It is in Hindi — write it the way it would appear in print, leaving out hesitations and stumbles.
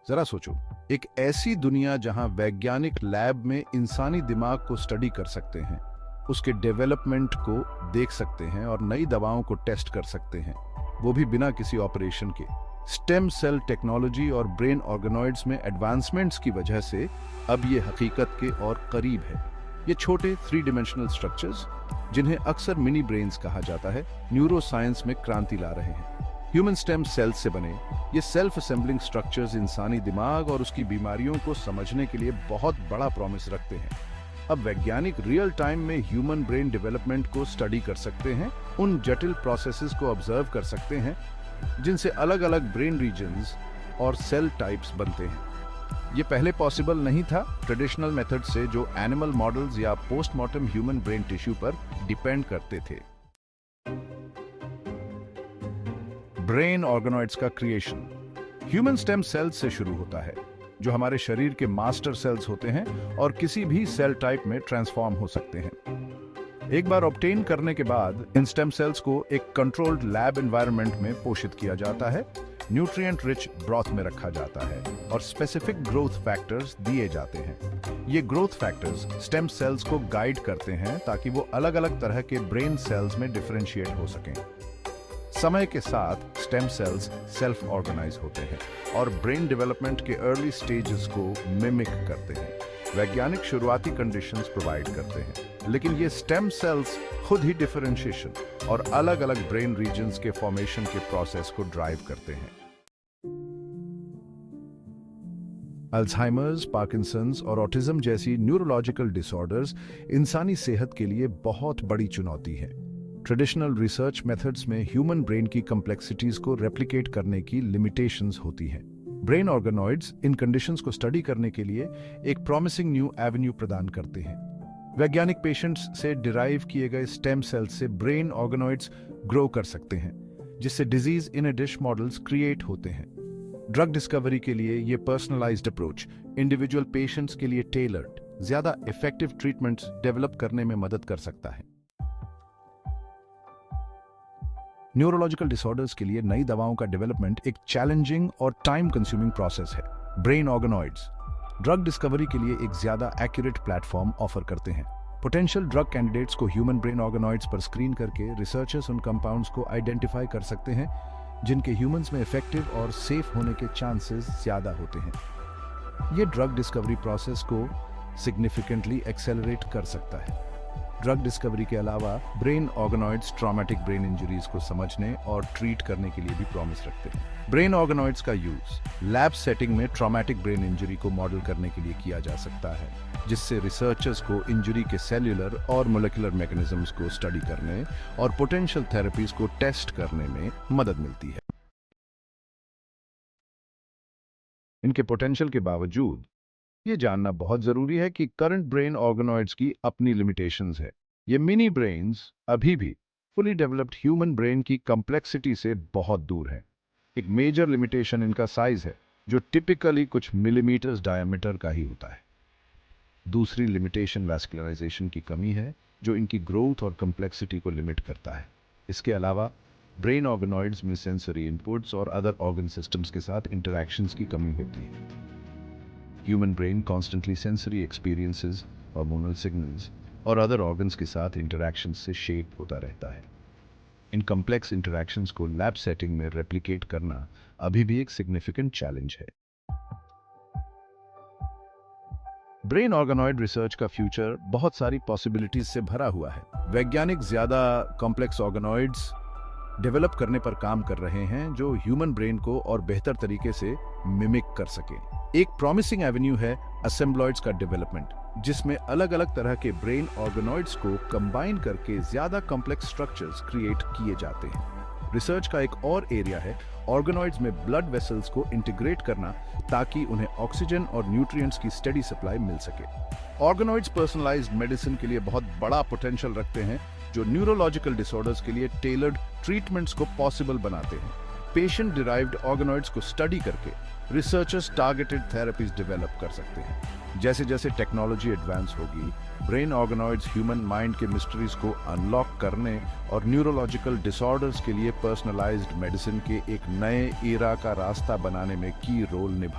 जरा सोचो, एक ऐसी दुनिया जहां वैज्ञानिक लैब में इंसानी दिमाग को स्टडी कर सकते हैं, उसके डेवलपमेंट को देख सकते हैं और नई दवाओं को टेस्ट कर सकते हैं, वो भी बिना किसी ऑपरेशन के। स्टेम सेल टेक्नोलॉजी और ब्रेन ऑर्गेनॉइड्स में एडवांसमेंट्स की वजह से अब ये हकीकत के और करीब है। ये छोटे 3 डायमेंशनल स्ट्रक्चर्स, जिन्हें अक्सर मिनी ब्रेन्स कहा जाता है, न्यूरो साइंस में क्रांति ला रहे हैं। ह्यूमन स्टेम सेल्स से बने ये सेल्फ असेंबलिंग स्ट्रक्चर्स इंसानी दिमाग और उसकी बीमारियों को समझने के लिए बहुत बड़ा प्रॉमिस रखते हैं। अब वैज्ञानिक रियल टाइम में ह्यूमन ब्रेन डेवलपमेंट को स्टडी कर सकते हैं, उन जटिल प्रोसेसेस को ऑब्जर्व कर सकते हैं जिनसे अलग अलग ब्रेन रीजन्स और सेल टाइप्स बनते हैं। ये पहले पॉसिबल नहीं था ट्रेडिशनल मेथड से, जो एनिमल मॉडल्स या पोस्टमार्टम ह्यूमन ब्रेन टिश्यू पर डिपेंड करते थे। ब्रेन ऑर्गेनॉइड्स का क्रिएशन ह्यूमन स्टेम सेल्स से शुरू होता है, जो हमारे शरीर के मास्टर सेल्स होते हैं और किसी भी सेल टाइप में ट्रांसफॉर्म हो सकते हैं। एक बार ऑब्टेन करने के बाद इन स्टेम सेल्स को एक कंट्रोल्ड लैब एनवायरनमेंट में पोषित किया जाता है, न्यूट्रिएंट रिच ब्रॉथ में रखा जाता है और स्पेसिफिक ग्रोथ फैक्टर्स दिए जाते हैं। ये ग्रोथ फैक्टर्स स्टेम सेल्स को गाइड करते हैं ताकि वो अलग अलग तरह के ब्रेन सेल्स में डिफरेंशिएट हो सकें। समय के साथ स्टेम सेल्स सेल्फ ऑर्गेनाइज होते हैं और ब्रेन डेवलपमेंट के अर्ली स्टेजेस को मिमिक करते हैं। वैज्ञानिक शुरुआती कंडीशंस प्रोवाइड करते हैं, लेकिन ये स्टेम सेल्स खुद ही डिफरेंशिएशन और अलग अलग ब्रेन रीजन्स के फॉर्मेशन के प्रोसेस को ड्राइव करते हैं। अल्जाइमर्स, पार्किंसंस और ऑटिज्म जैसी न्यूरोलॉजिकल डिसऑर्डर्स इंसानी सेहत के लिए बहुत बड़ी चुनौती है। ट्रेडिशनल रिसर्च मेथड्स में ह्यूमन ब्रेन की कॉम्प्लेक्सिटीज को रेप्लिकेट करने की लिमिटेशंस होती हैं। ब्रेन ऑर्गेनॉइड्स इन कंडीशंस को स्टडी करने के लिए एक प्रॉमिसिंग न्यू एवेन्यू प्रदान करते हैं। वैज्ञानिक पेशेंट्स से डिराइव किए गए स्टेम सेल्स से ब्रेन ऑर्गेनॉइड्स ग्रो कर सकते हैं, जिससे disease in A dish models create होते हैं। ड्रग डिस्कवरी के लिए ये पर्सनलाइज्ड अप्रोच इंडिविजुअल पेशेंट्स के लिए टेलर्ड, ज्यादा इफेक्टिव ट्रीटमेंट्स डेवलप करने में मदद कर सकता है। न्यूरोलॉजिकल डिसऑर्डर्स के लिए नई दवाओं का डेवलपमेंट एक चैलेंजिंग और टाइम कंज्यूमिंग प्रोसेस है। ब्रेन ऑर्गेनॉइड्स ड्रग डिस्कवरी के लिए एक ज्यादा एक्यूरेट प्लेटफॉर्म ऑफर करते हैं। पोटेंशियल ड्रग कैंडिडेट्स को ह्यूमन ब्रेन ऑर्गेनॉइड्स पर स्क्रीन करके रिसर्चर्स उन कंपाउंड्स को आइडेंटिफाई कर सकते हैं जिनके ह्यूमंस में इफेक्टिव और सेफ होने के चांसेस ज्यादा होते हैं। ये ड्रग डिस्कवरी प्रोसेस को सिग्निफिकेंटली एक्सेलरेट कर सकता है। ड्रग डिस्कवरी के अलावा brain organoids traumatic brain injuries को समझने और ट्रीट करने के लिए भी प्रॉमिस रखते हैं। ब्रेन ऑर्गेनॉइड्स का यूज लैब सेटिंग में ट्रॉमेटिक ब्रेन इंजरी को मॉडल करने के लिए किया जा सकता है, जिससे रिसर्चर्स को इंजरी के सेल्युलर और मोलेकुलर मैकेनिज्म्स को स्टडी करने और पोटेंशियल थेरेपीज को टेस्ट करने में मदद मिलती है। इनके पोटेंशियल के बावजूद ये जानना बहुत जरूरी है कि करंट ब्रेन ऑर्गेनॉइड्स की अपनी लिमिटेशंस है। ये मिनी ब्रेन्स अभी भी फुली डेवलप्ड ह्यूमन ब्रेन की कॉम्प्लेक्सिटी से बहुत दूर है। एक मेजर लिमिटेशन इनका साइज है, जो टिपिकली कुछ मिलीमीटर्स डायमीटर का ही होता है। दूसरी लिमिटेशन वैस्कुलराइजेशन की कमी है, जो इनकी ग्रोथ और कॉम्प्लेक्सिटी को लिमिट करता है। इसके अलावा ब्रेन ऑर्गेनॉइड्स में सेंसरी इनपुट्स और अदर ऑर्गन सिस्टम्स के साथ इंटरैक्शंस की कमी होती है। Human brain constantly sensory experiences, hormonal signals और अदर ऑर्गन्स के साथ इंटरैक्शंस से शेप होता रहता है। इन कॉम्प्लेक्स इंटरैक्शंस को लैब सेटिंग में रेप्लिकेट करना अभी भी एक सिग्निफिकेंट चैलेंज है। ब्रेन ऑर्गेनॉइड रिसर्च का फ्यूचर बहुत सारी पॉसिबिलिटीज से भरा हुआ है। वैज्ञानिक ज्यादा कॉम्प्लेक्स ऑर्गेनॉइड्स डेवलप करने पर काम कर रहे हैं, जो ह्यूमन ब्रेन को और बेहतर तरीके से मिमिक कर सके। एक प्रॉमिसिंग एवेन्यू है असेंबलॉइड्स का डेवलपमेंट, जिसमें अलग अलग तरह के ब्रेन ऑर्गेनॉइड्स को कंबाइन करके ज्यादा कॉम्प्लेक्स स्ट्रक्चर्स क्रिएट किए जाते हैं। रिसर्च का एक और एरिया है ऑर्गेनॉइड्स में ब्लड वेसल्स को इंटीग्रेट करना, ताकि उन्हें ऑक्सीजन और न्यूट्रिएंट्स की स्टेडी सप्लाई मिल सके। ऑर्गेनॉइड्स पर्सनलाइज्ड मेडिसिन के लिए बहुत बड़ा पोटेंशियल रखते हैं, जो न्यूरोलॉजिकल डिसऑर्डर्स के लिए टेलर्ड ट्रीटमेंट्स को पॉसिबल बनाते हैं। पेशेंट डिराइव्ड ऑर्गेनॉइड्स को स्टडी करके रिसर्चर्स टारगेटेड थेरेपीज डेवलप कर सकते हैं। जैसे जैसे टेक्नोलॉजी एडवांस होगी, ब्रेन ऑर्गेनॉइड्स ह्यूमन माइंड के मिस्ट्रीज को अनलॉक करने और न्यूरोलॉजिकल डिसऑर्डर्स के लिए पर्सनलाइज्ड मेडिसिन के एक नए एरा का रास्ता बनाने में की रोल निभा